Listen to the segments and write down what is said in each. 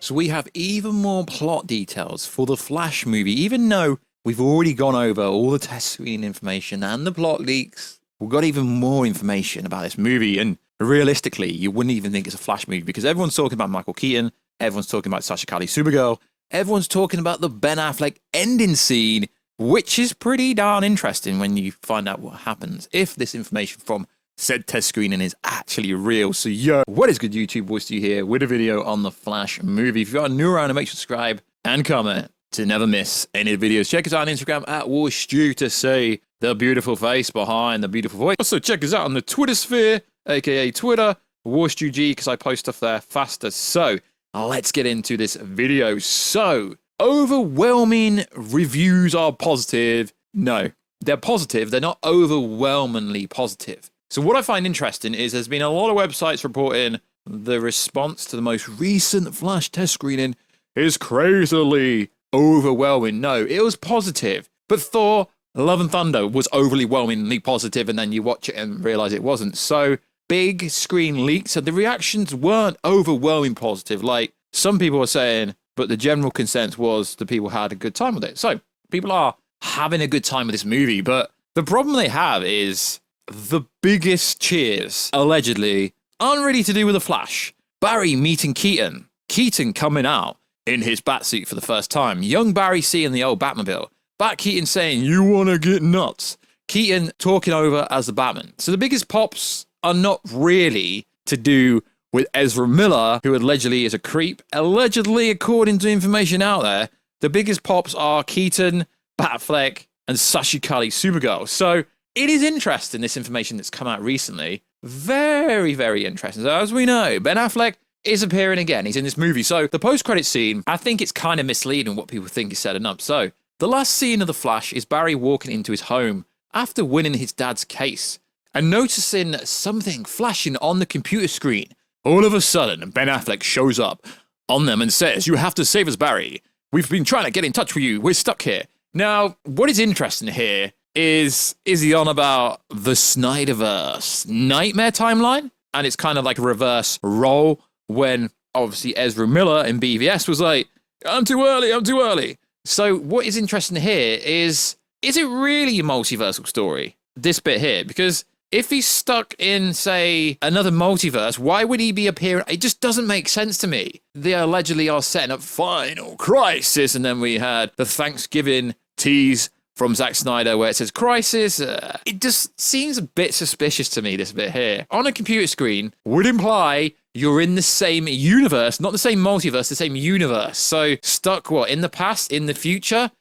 So we have even more plot details for the Flash movie, even though we've already gone over all the test screen information and the plot leaks. We've got even more information about this movie, and realistically, you wouldn't even think it's a Flash movie because everyone's talking about Michael Keaton, everyone's talking about Sasha Calle Supergirl, everyone's talking about the Ben Affleck ending scene, which is pretty darn interesting when you find out what happens if this information from said test screening is actually real. So yo, what is good YouTube? Warstu here with a video on the Flash movie. If you are new around, make sure to subscribe and comment to never miss any videos. Check us out on Instagram at Warstu to see the beautiful face behind the beautiful voice. Also check us out on the Twitter sphere, aka Twitter, WarstuG, because I post stuff there faster. So let's get into this video. So overwhelming reviews are positive. No, they're positive. They're not overwhelmingly positive. So what I find interesting is there's been a lot of websites reporting the response to the most recent Flash test screening is crazily overwhelming. No, it was positive. But Thor, Love and Thunder was overwhelmingly positive, and then you watch it and realize it wasn't. So big screen leaks, so the reactions weren't overwhelming positive like some people were saying, but the general consensus was the people had a good time with it. So people are having a good time with this movie, but the problem they have is the biggest cheers, allegedly, aren't really to do with the Flash. Barry meeting Keaton. Keaton coming out in his Batsuit for the first time. Young Barry seeing the old Batmobile. Bat Keaton saying, "You wanna get nuts." Keaton talking over as the Batman. So the biggest pops are not really to do with Ezra Miller, who allegedly is a creep. Allegedly, according to information out there, the biggest pops are Keaton, Batfleck, and Sasha Calle Supergirl. So it is interesting, this information that's come out recently. Very, very interesting. So as we know, Ben Affleck is appearing again. He's in this movie. So the post-credit scene, I think it's kind of misleading what people think is setting up. So the last scene of The Flash is Barry walking into his home after winning his dad's case and noticing something flashing on the computer screen. All of a sudden, Ben Affleck shows up on them and says, "You have to save us, Barry. We've been trying to get in touch with you. We're stuck here." Now, what is interesting here is he on about the SnyderVerse nightmare timeline? And it's kind of like a reverse role when obviously Ezra Miller in BVS was like, I'm too early. So what is interesting here is it really a multiversal story, this bit here? Because if he's stuck in, say, another multiverse, why would he be appearing? It just doesn't make sense to me. They allegedly are setting up Final Crisis, and then we had the Thanksgiving tease from Zack Snyder where it says Crisis. It just seems a bit suspicious to me, this bit here. On a computer screen would imply you're in the same universe, not the same multiverse, the same universe. So stuck what? In the past, in the future?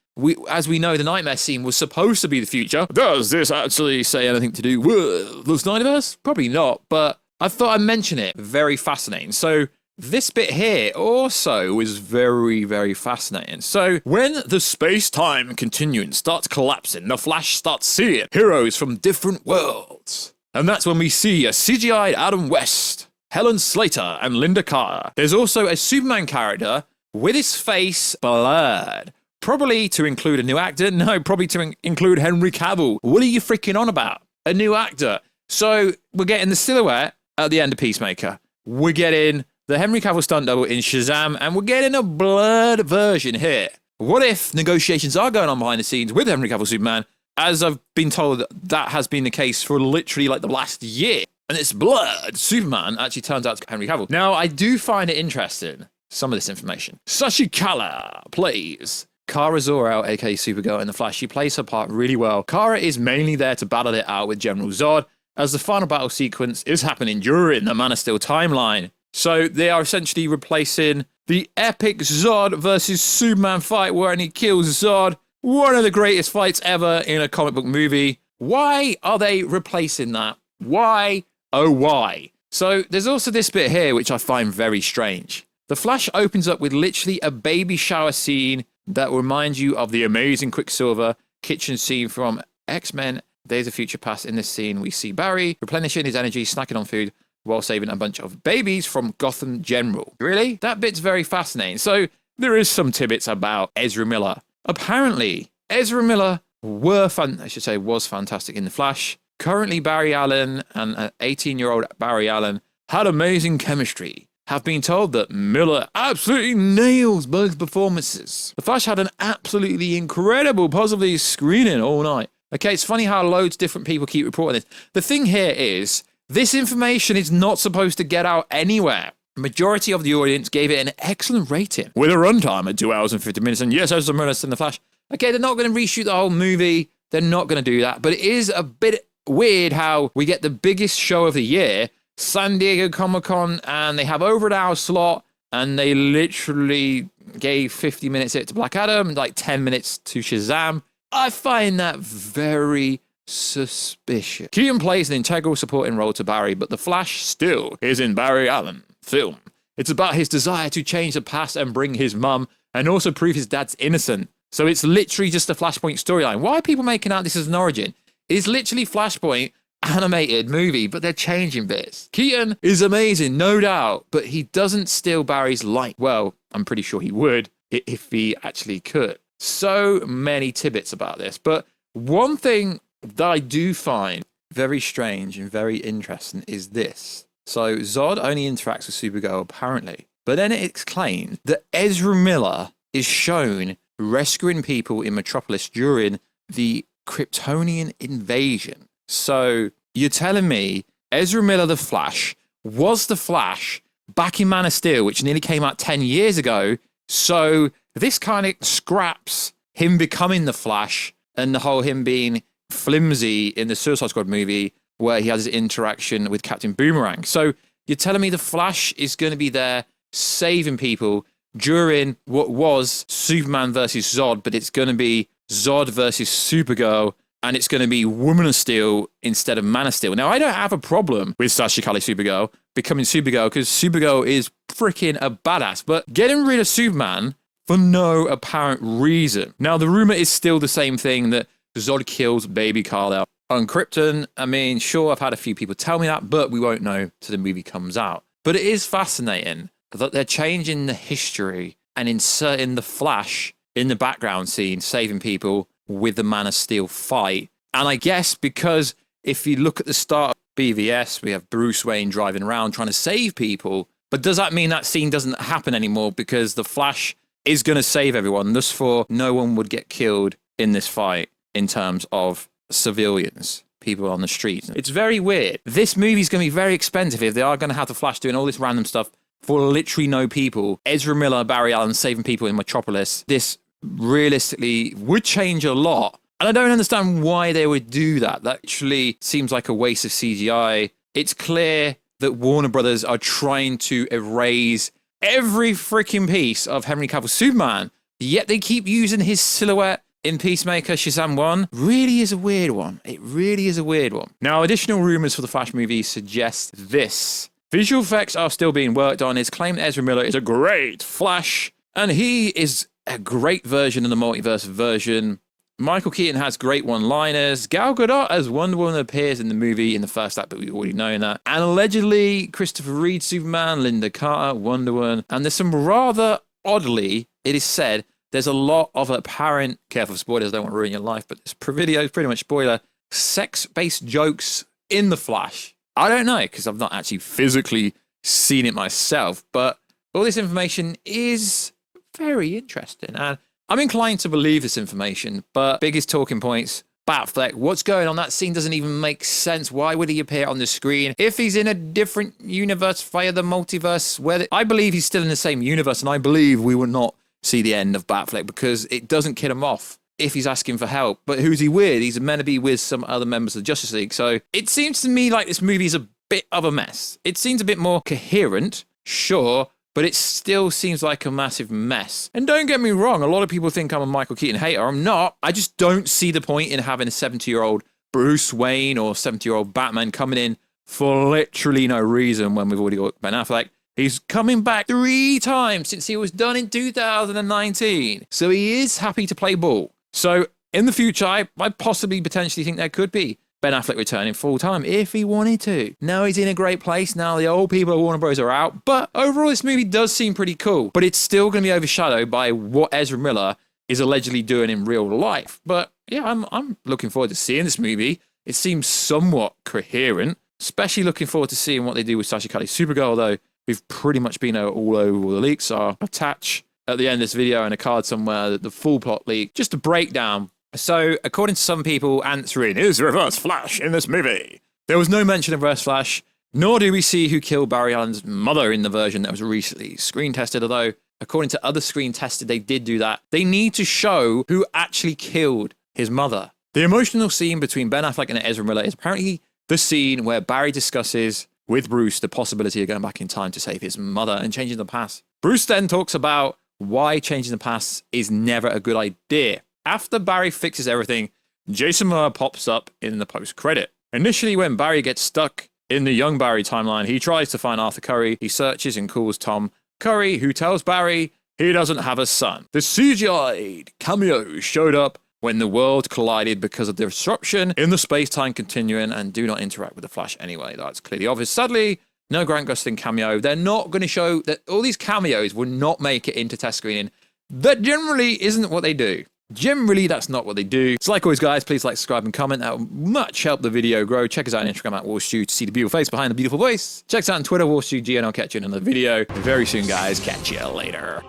As we know, the nightmare scene was supposed to be the future. Does this actually say anything to do with the Snyderverse? Probably not, but I thought I'd mention it. Very fascinating. So this bit here also is very, very fascinating. So when the space-time continuum starts collapsing, the Flash starts seeing heroes from different worlds. And that's when we see a CGI'd Adam West, Helen Slater, and Linda Carter. There's also a Superman character with his face blurred. Probably to include a new actor. No, probably to include Henry Cavill. What are you freaking on about? A new actor. So we're getting the silhouette at the end of Peacemaker. We're getting the Henry Cavill stunt double in Shazam, and we're getting a blurred version here. What if negotiations are going on behind the scenes with Henry Cavill Superman? As I've been told, that has been the case for literally like the last year. And it's blurred. Superman actually turns out to be Henry Cavill. Now, I do find it interesting, some of this information. Sasha Calle plays Kara Zor-El, aka Supergirl, in The Flash. She plays her part really well. Kara is mainly there to battle it out with General Zod, as the final battle sequence is happening during the Man of Steel timeline. So they are essentially replacing the epic Zod versus Superman fight where he kills Zod. One of the greatest fights ever in a comic book movie. Why are they replacing that? Why? Oh, why? So there's also this bit here, which I find very strange. The Flash opens up with literally a baby shower scene that reminds you of the amazing Quicksilver kitchen scene from X-Men Days of Future Past. In this scene, we see Barry replenishing his energy, snacking on food, while saving a bunch of babies from Gotham General. Really? That bit's very fascinating. So there is some tidbits about Ezra Miller. Apparently, Ezra Miller was fantastic in The Flash. Currently, Barry Allen and 18-year-old Barry Allen had amazing chemistry. have been told that Miller absolutely nails both performances. The Flash had an absolutely incredible positive screening all night. Okay, it's funny how loads of different people keep reporting this. The thing here is, this information is not supposed to get out anywhere. The majority of the audience gave it an excellent rating, with a runtime at 2 hours and 50 minutes, and yes, Ezra Miller's in The Flash. Okay, they're not going to reshoot the whole movie. They're not going to do that, but it is a bit weird how we get the biggest show of the year, San Diego Comic-Con, and they have over an hour slot, and they literally gave 50 minutes to Black Adam and like 10 minutes to Shazam. I find that very suspicious. Keaton plays an integral supporting role to Barry, but the Flash still is in Barry Allen film. It's about his desire to change the past and bring his mum, and also prove his dad's innocent. So it's literally just a Flashpoint storyline. Why are people making out this as an origin? It's literally Flashpoint animated movie, but they're changing bits. Keaton is amazing, no doubt, but he doesn't steal Barry's light. Well, I'm pretty sure he would if he actually could. So many tidbits about this, but one thing that I do find very strange and very interesting is this. So Zod only interacts with Supergirl apparently, but then it's claimed that Ezra Miller is shown rescuing people in Metropolis during the Kryptonian invasion. So you're telling me Ezra Miller, the Flash, was the Flash back in Man of Steel, which nearly came out 10 years ago. So this kind of scraps him becoming the Flash and the whole him being flimsy in the Suicide Squad movie where he has his interaction with Captain Boomerang. So you're telling me the Flash is going to be there saving people during what was Superman versus Zod, but it's going to be Zod versus Supergirl, and it's going to be Woman of Steel instead of Man of Steel. Now, I don't have a problem with Sasha Calle Supergirl becoming Supergirl because Supergirl is freaking a badass, but getting rid of Superman for no apparent reason. Now, the rumor is still the same thing, that Zod kills baby Kal-El on Krypton. I mean, sure, I've had a few people tell me that, but we won't know till the movie comes out. But it is fascinating that they're changing the history and inserting the Flash in the background scene, saving people with the Man of Steel fight. And I guess because if you look at the start of BVS, we have Bruce Wayne driving around trying to save people. But does that mean that scene doesn't happen anymore because the Flash is going to save everyone? Thus, for no one would get killed in this fight in terms of civilians, people on the streets. It's very weird. This movie's going to be very expensive if they are going to have the Flash doing all this random stuff for literally no people. Ezra Miller, Barry Allen saving people in Metropolis. This realistically would change a lot. And I don't understand why they would do that. That actually seems like a waste of CGI. It's clear that Warner Brothers are trying to erase every freaking piece of Henry Cavill's Superman, yet they keep using his silhouette in Peacemaker Shazam 1. Really is a weird one. It really is a weird one. Now, additional rumors for the Flash movie suggest this. Visual effects are still being worked on. It's claimed Ezra Miller is a great Flash, and he is a great version of the multiverse version. Michael Keaton has great one-liners. Gal Gadot as Wonder Woman appears in the movie in the first act, but we've already known that. And allegedly, Christopher Reeve Superman, Linda Carter, Wonder Woman. And there's some rather oddly, it is said, there's a lot of apparent, careful spoilers, I don't want to ruin your life, but this video is pretty much spoiler, sex-based jokes in The Flash. I don't know, because I've not actually physically seen it myself, but all this information is very interesting. And I'm inclined to believe this information, but biggest talking points, Batfleck, what's going on? That scene doesn't even make sense. Why would he appear on the screen? If he's in a different universe via the multiverse, I believe he's still in the same universe, and I believe we will not see the end of Batfleck because it doesn't kill him off if he's asking for help. But who's he with? He's meant to be with some other members of the Justice League. So it seems to me like this movie is a bit of a mess. It seems a bit more coherent, sure, but it still seems like a massive mess. And don't get me wrong, a lot of people think I'm a Michael Keaton hater. I'm not. I just don't see the point in having a 70-year-old Bruce Wayne or 70-year-old Batman coming in for literally no reason when we've already got Ben Affleck. He's coming back 3 times since he was done in 2019. So he is happy to play ball. So in the future, I possibly potentially think there could be Ben Affleck returning full time if he wanted to. Now he's in a great place. Now the old people of Warner Bros. Are out. But overall, this movie does seem pretty cool. But it's still going to be overshadowed by what Ezra Miller is allegedly doing in real life. But yeah, I'm looking forward to seeing this movie. It seems somewhat coherent. Especially looking forward to seeing what they do with Sasha Calle Supergirl, though. We've pretty much been all over all the leaks. So I'll attach at the end of this video in a card somewhere the full plot leak, just a breakdown. So according to some people answering, is Reverse Flash in this movie? There was no mention of Reverse Flash, nor do we see who killed Barry Allen's mother in the version that was recently screen tested, although according to other screen tested, they did do that. They need to show who actually killed his mother. The emotional scene between Ben Affleck and Ezra Miller is apparently the scene where Barry discusses with Bruce the possibility of going back in time to save his mother and changing the past. Bruce then talks about why changing the past is never a good idea. After Barry fixes everything, Jason Momoa pops up in the post-credit. Initially, when Barry gets stuck in the young Barry timeline, he tries to find Arthur Curry. He searches and calls Tom Curry, who tells Barry he doesn't have a son. The CGI cameo showed up when the world collided because of the disruption in the space-time continuum and do not interact with the Flash anyway. That's clearly obvious. Sadly, no Grant Gustin cameo. They're not going to show that all these cameos will not make it into test screening. That generally isn't what they do. Generally, that's not what they do. So like always, guys, please like, subscribe, and comment. That will much help the video grow. Check us out on Instagram at Warstu to see the beautiful face behind the beautiful voice. Check us out on Twitter, WarstuG, and I'll catch you in another video very soon, guys. Catch you later.